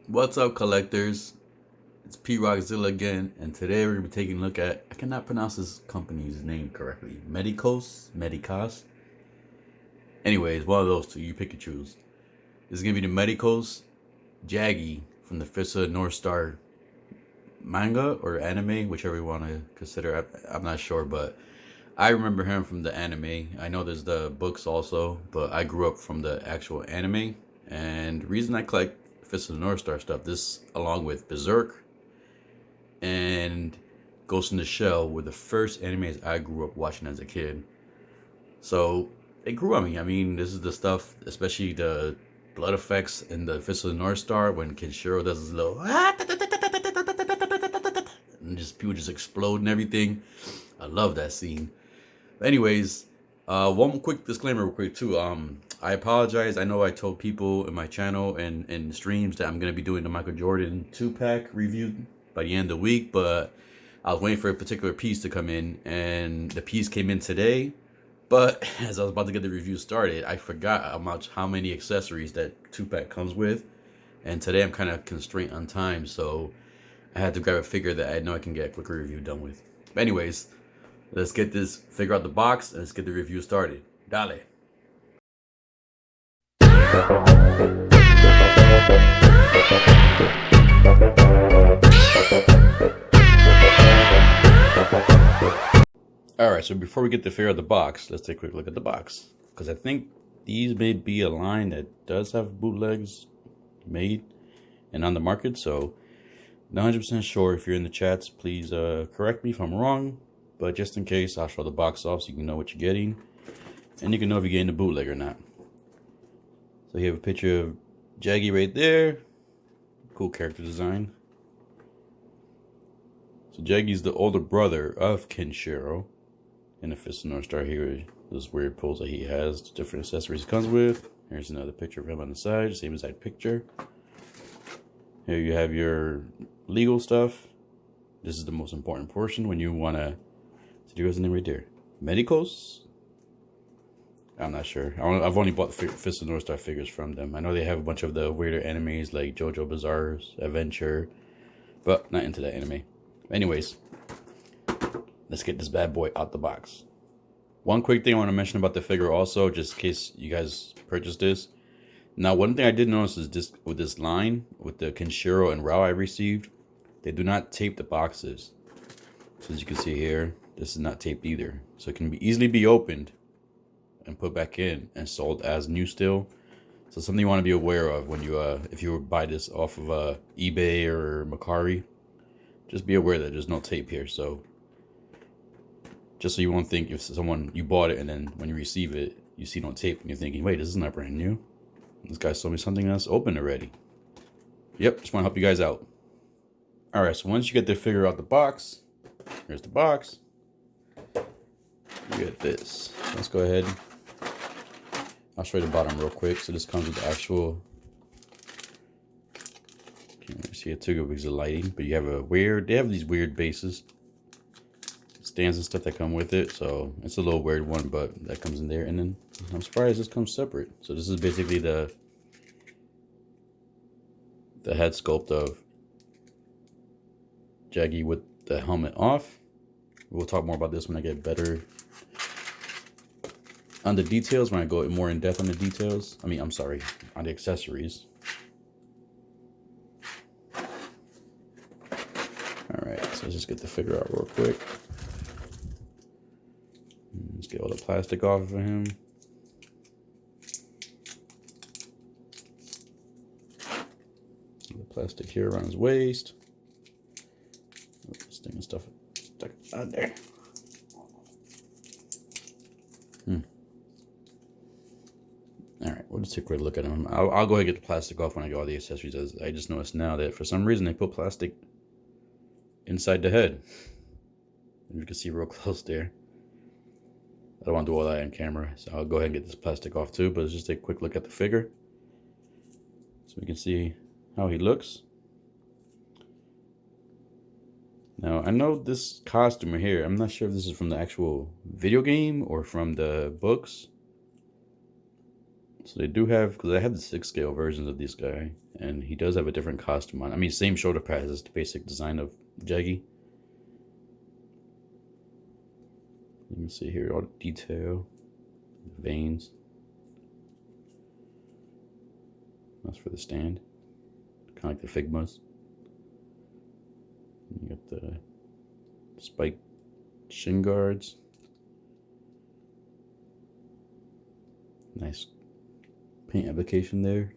What's up, collectors? It's P Rockzilla again, and today we're gonna be taking a look at, I cannot pronounce this company's name correctly. Medicos? Anyways, one of those two, you pick and choose. This is gonna be the Medicos Jagi from the Fist of the North Star manga or anime, whichever you want to consider. I'm not sure, but I remember him from the anime. I know there's the books also, but I grew up from the actual anime. And the reason I collect Fist of the North Star stuff, this along with Berserk and Ghost in the Shell were the first animes I grew up watching as a kid. So it grew on me. I mean, this is the stuff, especially the blood effects in the Fist of the North Star when Kenshiro does his little and just people just explode and everything. I love that scene. But anyways, one quick disclaimer, real quick too. I apologize. I know I told people in my channel and in streams that I'm gonna be doing the Michael Jordan 2-pack review by the end of the week, but I was waiting for a particular piece to come in, and the piece came in today. But as I was about to get the review started, I forgot how many accessories that 2-pack comes with, and today I'm kind of constrained on time, so I had to grab a figure that I know I can get a quicker review done with. But anyways, let's get this figure out the box and let's get the review started. Dale. Alright, so before we get the figure out of the box, let's take a quick look at the box. Because I think these may be a line that does have bootlegs made and on the market, so not 100% sure. If you're in the chats, please correct me if I'm wrong. But just in case, I'll show the box off so you can know what you're getting. And you can know if you're getting the bootleg or not. So you have a picture of Jagi right there. Cool character design. So Jagi's the older brother of Kenshiro. In the Fist of North Star here, this weird pose that he has, the different accessories he comes with. Here's another picture of him on the side, same exact picture. Here you have your legal stuff. This is the most important portion when you want to do his name right there. Medicos? I'm not sure. I've only bought the Fist of North Star figures from them. I know they have a bunch of the weirder animes like JoJo Bizarre's Adventure, but not into that anime. Anyways, let's get this bad boy out the box. One quick thing I want to mention about the figure also, just in case you guys purchased this. Now, one thing I did notice is this with this line, with the Kenshiro and Rao I received, they do not tape the boxes. So as you can see here, this is not taped either. So it can easily be opened and put back in and sold as new still. So something you want to be aware of when you, if you buy this off of eBay or Mercari, just be aware that there's no tape here. So just so you won't think if you bought it and then when you receive it, you see no tape and you're thinking, wait, this is not brand new. This guy sold me something that's open already. Yep, just want to help you guys out. Alright, so once you get the figure out the box, here's the box. You get this. Let's go ahead. I'll show you the bottom real quick. So this comes with the actual, can't really see it too good because of lighting, but you have they have these weird bases. Stands and stuff that come with it, so it's a little weird one, but that comes in there. And then I'm surprised this comes separate. So this is basically the head sculpt of Jagi with the helmet off. We'll talk more about this when I get better on the details, when I go more in depth on the details. I mean, I'm sorry, on the accessories. Alright, so let's just get the figure out real quick. Let's get all the plastic off of him. The plastic here around his waist. This thing and stuff stuck on there. Alright, we'll just take a quick look at him. I'll go ahead and get the plastic off when I get all the accessories. I just noticed now that for some reason they put plastic inside the head. You can see real close there. I don't want to do all that on camera, so I'll go ahead and get this plastic off too, but let's just take a quick look at the figure so we can see how he looks. Now, I know this costume here, I'm not sure if this is from the actual video game or from the books. So they do have, because I have the 6-scale versions of this guy, and he does have a different costume on. I mean, same shoulder pads as the basic design of Jagi. You can see here all the detail, veins. That's for the stand, kind of like the Figmas. You got the spike shin guards. Nice paint application there.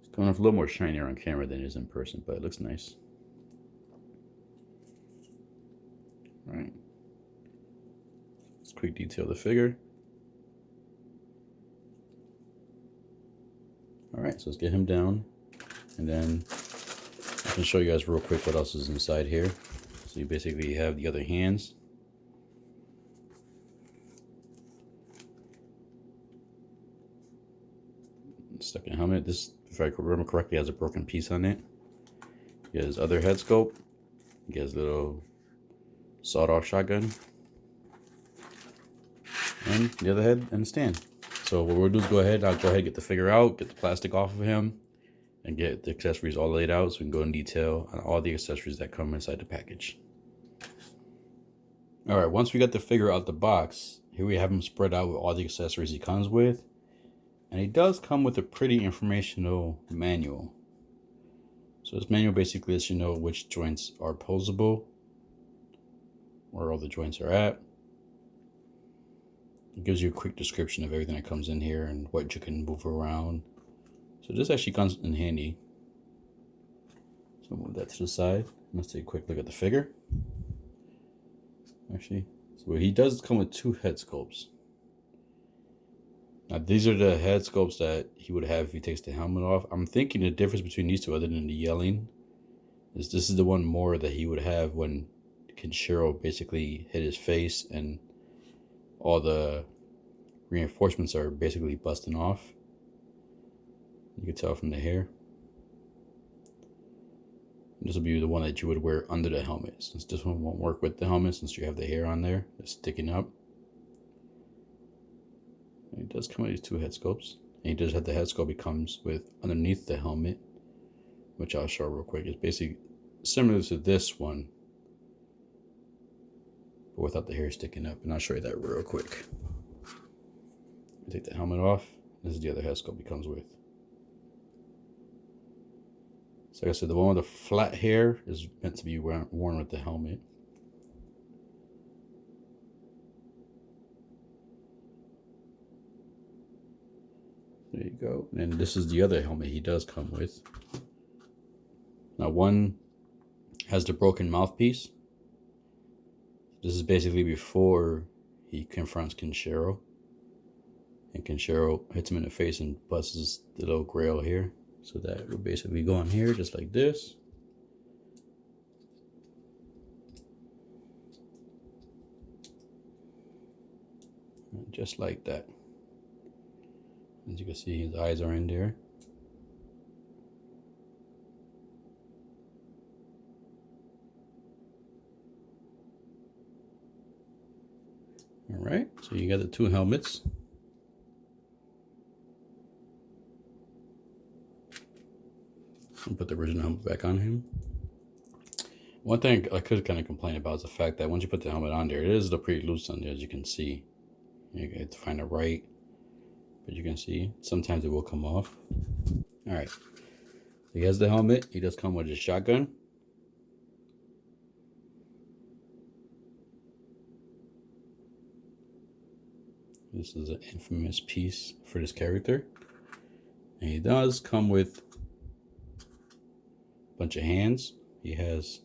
It's coming off a little more shinier on camera than it is in person, but it looks nice. All right. Let's quick detail the figure. All right, so let's get him down, and then I can show you guys real quick what else is inside here. So you basically have the other hands. Second helmet. This, if I remember correctly, has a broken piece on it. He has other head sculpt. He has a little sawed-off shotgun, and the other head and the stand. So what we'll do is I'll go ahead and get the figure out, get the plastic off of him, and get the accessories all laid out so we can go in detail on all the accessories that come inside the package. All right, once we got the figure out the box, here we have him spread out with all the accessories he comes with. And he does come with a pretty informational manual. So this manual basically lets you know which joints are posable, where all the joints are at. It gives you a quick description of everything that comes in here and what you can move around. So this actually comes in handy. So move that to the side. Let's take a quick look at the figure. Actually, so he does come with 2 head sculpts. Now these are the head sculpts that he would have if he takes the helmet off. I'm thinking the difference between these two, other than the yelling, is this is the one more that he would have when Kenshiro basically hit his face and all the reinforcements are basically busting off. You can tell from the hair. This will be the one that you would wear under the helmet, since this one won't work with the helmet since you have the hair on there that's sticking up. And it does come with these 2 head sculpts. And he does have the head sculpt he comes with underneath the helmet, which I'll show real quick. It's basically similar to this one, but without the hair sticking up. And I'll show you that real quick. Take the helmet off. This is the other head sculpt he comes with. So like I said, the one with the flat hair is meant to be worn with the helmet. There you go. And this is the other helmet he does come with. Now one has the broken mouthpiece. This is basically before he confronts Kenshiro. And Kenshiro hits him in the face and busts the little grail here. So that will basically go on here just like this. And just like that. As you can see, his eyes are in there. All right, so you got the 2 helmets. I'll put the original helmet back on him. One thing I could kind of complain about is the fact that once you put the helmet on there, it is pretty loose on there, as you can see. You have to find it right, but you can see sometimes it will come off. All right, he has the helmet. He does come with his shotgun. This is an infamous piece for this character. And he does come with a bunch of hands. He has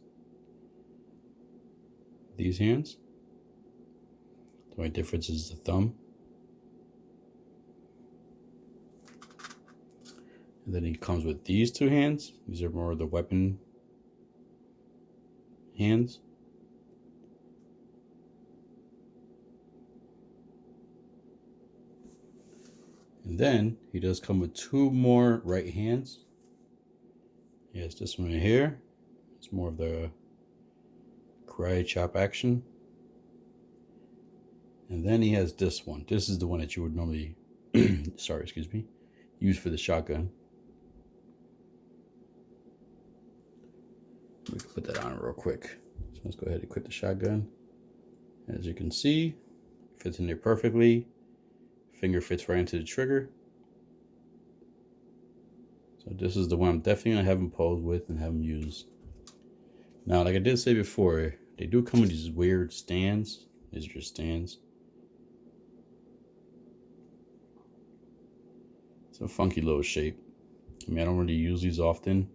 these hands. The only difference is the thumb. And then he comes with these 2 hands. These are more of the weapon hands. And then he does come with 2 more right hands. He has this one right here. It's more of the karate chop action. And then he has this one. This is the one that you would normally sorry, excuse me, used for the shotgun. We can put that on real quick. So let's go ahead and equip the shotgun. As you can see, fits in there perfectly. Finger fits right into the trigger. So this is the one I'm definitely gonna have them pose with and have them use. Now, like I did say before, they do come with these weird stands. These are just stands. It's a funky little shape. I mean, I don't really use these often.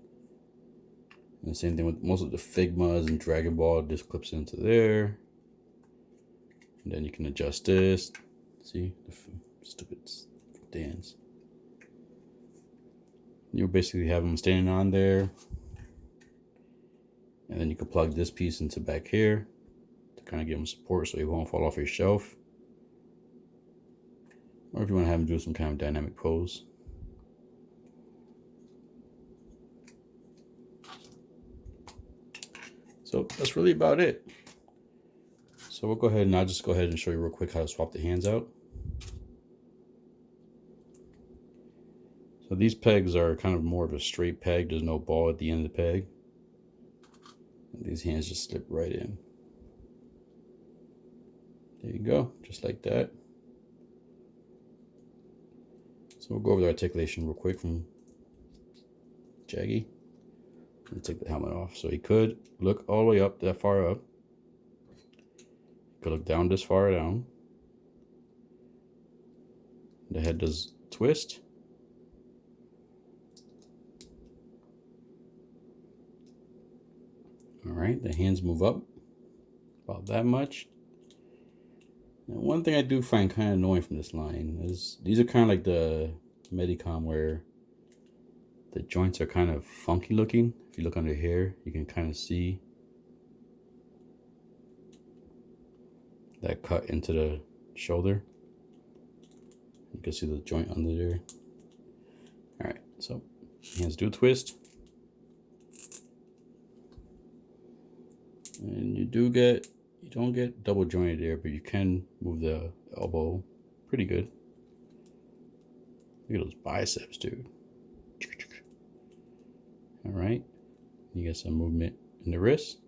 And the same thing with most of the Figmas and Dragon Ball. This clips into there. And then you can adjust this. See? The stupid stands. You basically have them standing on there. And then you can plug this piece into back here to kind of give them support so you won't fall off your shelf. Or if you want to have them do some kind of dynamic pose. So that's really about it. So we'll go ahead and I'll just go ahead and show you real quick how to swap the hands out. So these pegs are kind of more of a straight peg. There's no ball at the end of the peg. And these hands just slip right in. There you go, just like that. So we'll go over the articulation real quick from Jagi. Let me take the helmet off. So he could look all the way up, that far up. He could look down this far down. The head does twist. All right, the hands move up about that much. Now, one thing I do find kind of annoying from this line is these are kind of like the Medicos where the joints are kind of funky looking. If you look under here, you can kind of see that cut into the shoulder. You can see the joint under there. All right, so hands do twist. And you don't get double jointed there, but you can move the elbow pretty good. Look at those biceps, dude. All right, you get some movement in the wrist.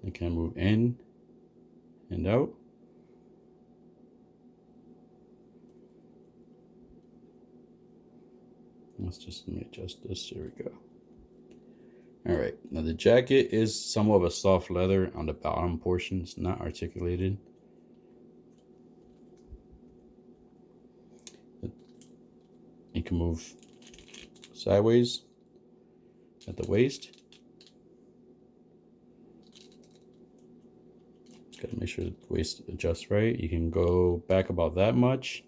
You can move in and out. Let me adjust this. Here we go. All right, now the jacket is somewhat of a soft leather on the bottom portion. It's not articulated. You can move sideways at the waist. Just gotta make sure the waist adjusts right. You can go back about that much.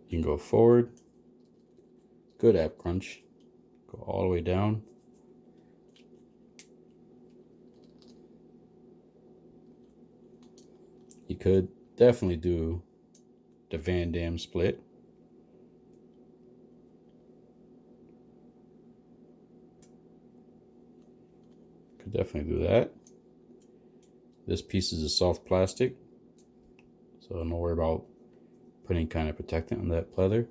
You can go forward. Good ab crunch. Go all the way down. You could definitely do the Van Damme split. Could definitely do that. This piece is a soft plastic, so don't worry about putting kind of protectant on that pleather.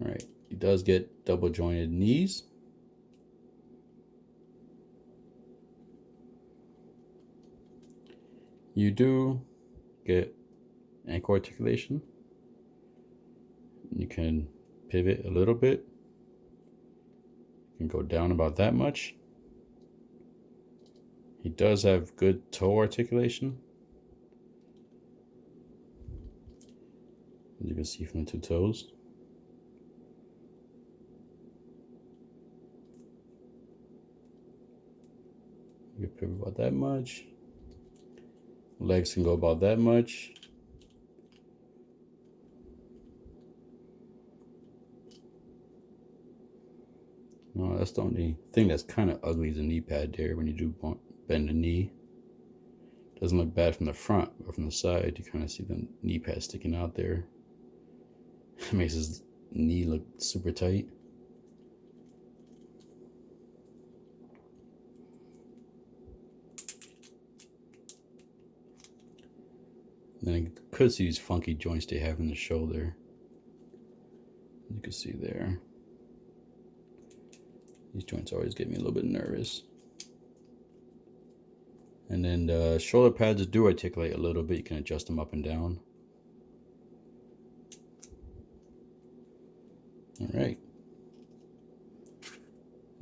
All right, he does get double jointed knees. You do get ankle articulation. You can pivot a little bit. You can go down about that much. He does have good toe articulation. As you can see from the two toes. You can pivot about that much. Legs can go about that much. No, that's the only thing that's kind of ugly is the knee pad there when you do bend the knee. Doesn't look bad from the front, but from the side, you kind of see the knee pad sticking out there. It makes his knee look super tight. Then you could see these funky joints they have in the shoulder. You can see there. These joints always get me a little bit nervous. And then the shoulder pads do articulate a little bit. You can adjust them up and down. All right.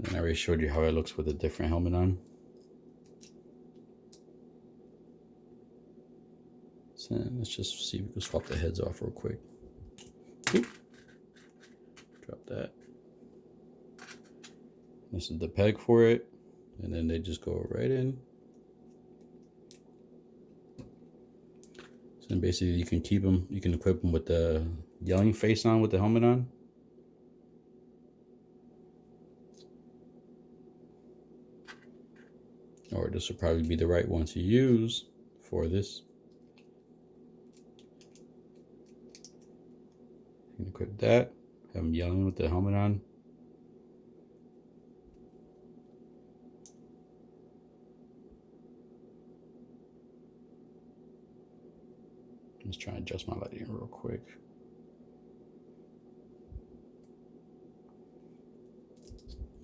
And I already showed you how it looks with a different helmet on. So let's just see if we can swap the heads off real quick. Oop. Drop that. This is the peg for it. And then they just go right in. So then basically you can keep them, you can equip them with the yelling face on with the helmet on. Or this would probably be the right one to use for this. You can equip that, have them yelling with the helmet on. I'm just trying to adjust my lighting real quick.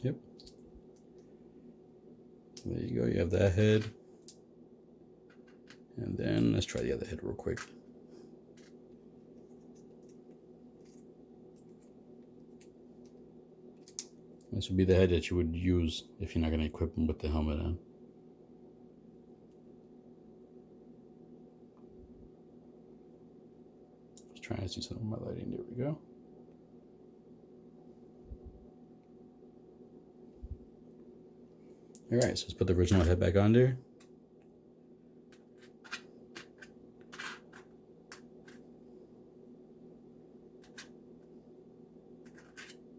Yep. There you go, you have that head. And then let's try the other head real quick. This would be the head that you would use if you're not going to equip them with the helmet on. Just trying to see some of my lighting. There we go. All right, so let's put the original head back on there.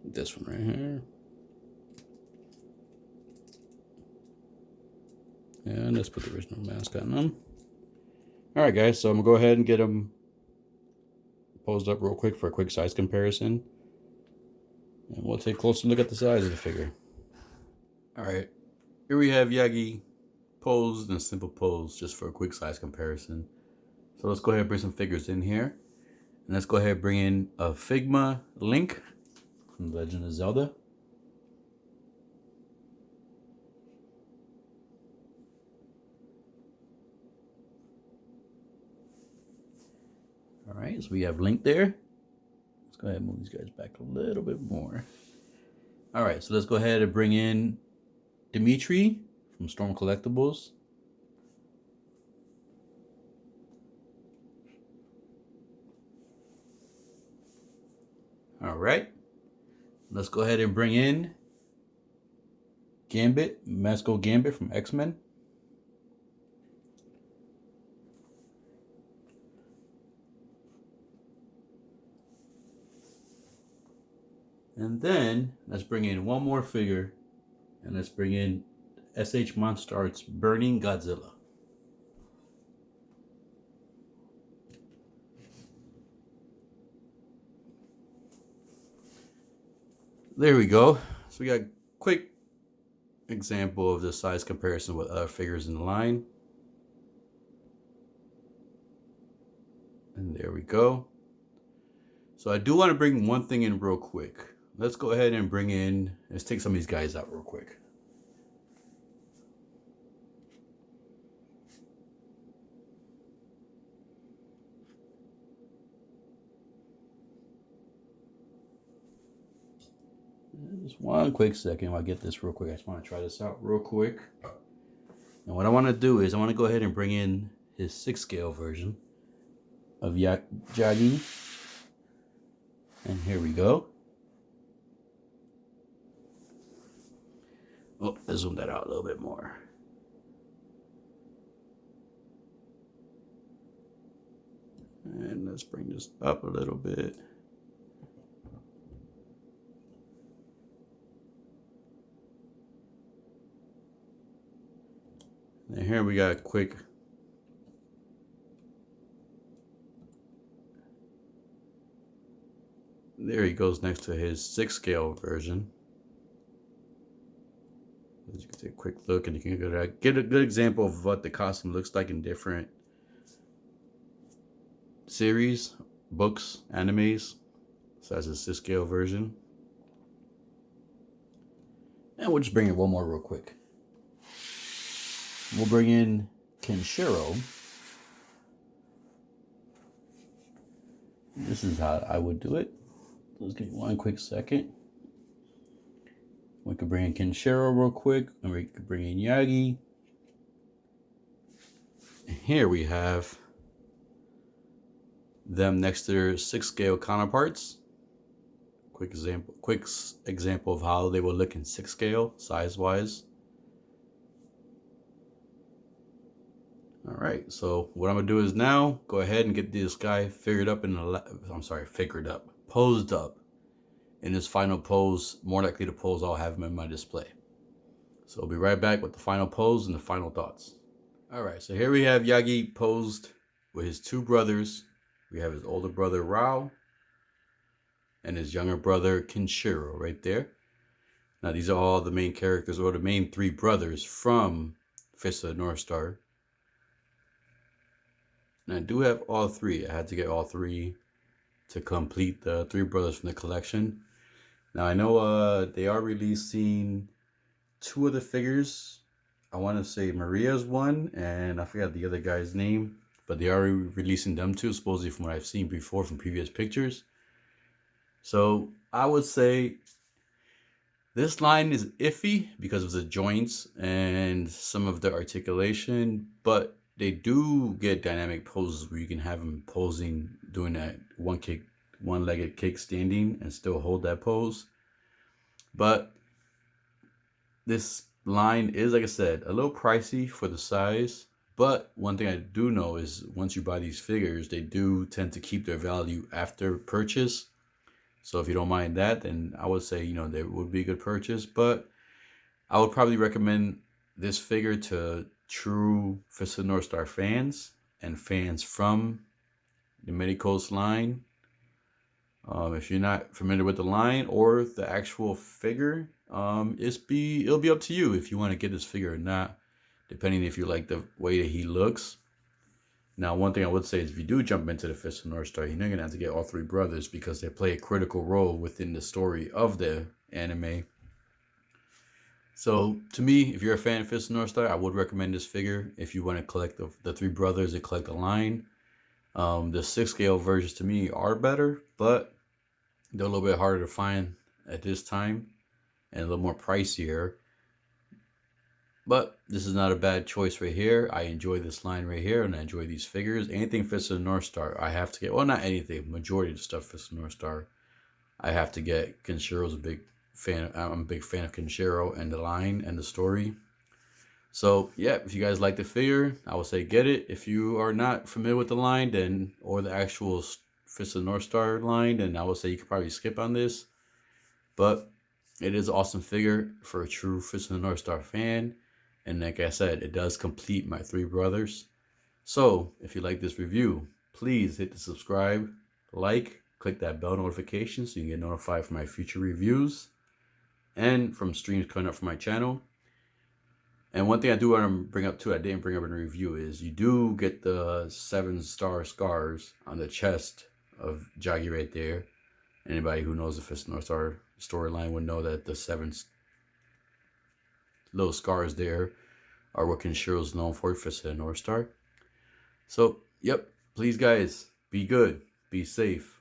This one right here. And let's put the original mask on them. All right, guys, so I'm gonna go ahead and get them posed up real quick for a quick size comparison. And we'll take a closer look at the size of the figure. All right, here we have Jagi posed in a simple pose just for a quick size comparison. So let's go ahead and bring some figures in here. And let's go ahead and bring in a Figma Link from The Legend of Zelda. All right, so we have Link there. Let's go ahead and move these guys back a little bit more. All right, so let's go ahead and bring in Dimitri from Storm Collectibles. All right, let's go ahead and bring in Gambit, Masco Gambit from X-Men. And then let's bring in one more figure, and let's bring in SH Monster Arts Burning Godzilla. There we go. So we got a quick example of the size comparison with other figures in the line. And there we go. So I do want to bring one thing in real quick. Let's go ahead and bring in, let's take some of these guys out real quick. Just one quick second while I get this real quick. I just want to try this out real quick. And what I want to do is I want to go ahead and bring in his 6 scale version of Jagi. And here we go. Oh, let's zoom that out a little bit more. And let's bring this up a little bit. And here we got a quick there he goes next to his 6 scale version. As you can take a quick look and you can get a good example of what the costume looks like in different series, books, animes. So that's a 6-scale version. And we'll just bring in one more real quick. We'll bring in Kenshiro. This is how I would do it. Let's get one quick second. We could bring in Kenshiro real quick, and we could bring in Jagi. Here we have them next to their 6-scale counterparts. Quick example of how they will look in 6-scale size-wise. All right, so what I'm gonna do is now go ahead and get this guy posed up in his final pose. More likely the pose I'll have him in my display. So I'll be right back with the final pose and the final thoughts. All right, so here we have Jagi posed with his two brothers. We have his older brother Rao and his younger brother Kenshiro right there. Now these are all the main characters, or the main three brothers from Fist of the North Star. And I do have all three. I had to get all three to complete the three brothers from the collection. Now I know they are releasing two of the figures. I want to say Maria's one, and I forgot the other guy's name, but they are releasing them too, supposedly from what I've seen before from previous pictures. So I would say this line is iffy because of the joints and some of the articulation, but they do get dynamic poses where you can have them posing, doing that one-legged kick standing and still hold that pose. But this line is, like I said, a little pricey for the size. But one thing I do know is once you buy these figures, they do tend to keep their value after purchase. So if you don't mind that, then I would say, you know, they would be a good purchase. But I would probably recommend this figure to true Fist of the North Star fans and fans from the Medicos line. If you're not familiar with the line or the actual figure, it'll be up to you if you want to get this figure or not, depending if you like the way that he looks. Now, one thing I would say is if you do jump into the Fist of the North Star, you're not going to have to get all three brothers because they play a critical role within the story of the anime. So, to me, if you're a fan of Fist of the North Star, I would recommend this figure if you want to collect the three brothers and collect the line. The 6-scale versions, to me, are better, but they're a little bit harder to find at this time and a little more pricier. But this is not a bad choice right here. I enjoy this line right here, and I enjoy these figures. Anything Fist of the North Star, I have to get. Well, not anything. Majority of the stuff Fist of the North Star, I have to get. Kenshiro's a big fan. I'm a big fan of Kenshiro and the line and the story. So yeah, if you guys like the figure, I would say get it. If you are not familiar with the line, then or the actual Fist of the North Star line, then I would say you could probably skip on this. But it is an awesome figure for a true Fist of the North Star fan. And like I said, it does complete my three brothers. So if you like this review, please hit the subscribe, like, click that bell notification so you can get notified for my future reviews and from streams coming up for my channel. And one thing I do want to bring up too, I didn't bring up in the review, is you do get the 7-star scars on the chest of Jagi right there. Anybody who knows the Fist of North Star storyline would know that the 7 little scars there are what Kenshiro's known for, Fist of the North Star. So, yep, please guys, be good, be safe,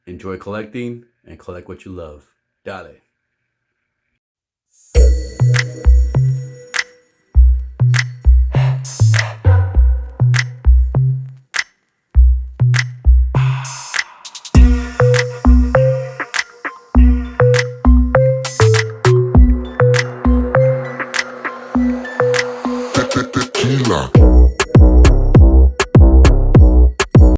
enjoy collecting, and collect what you love. Dale.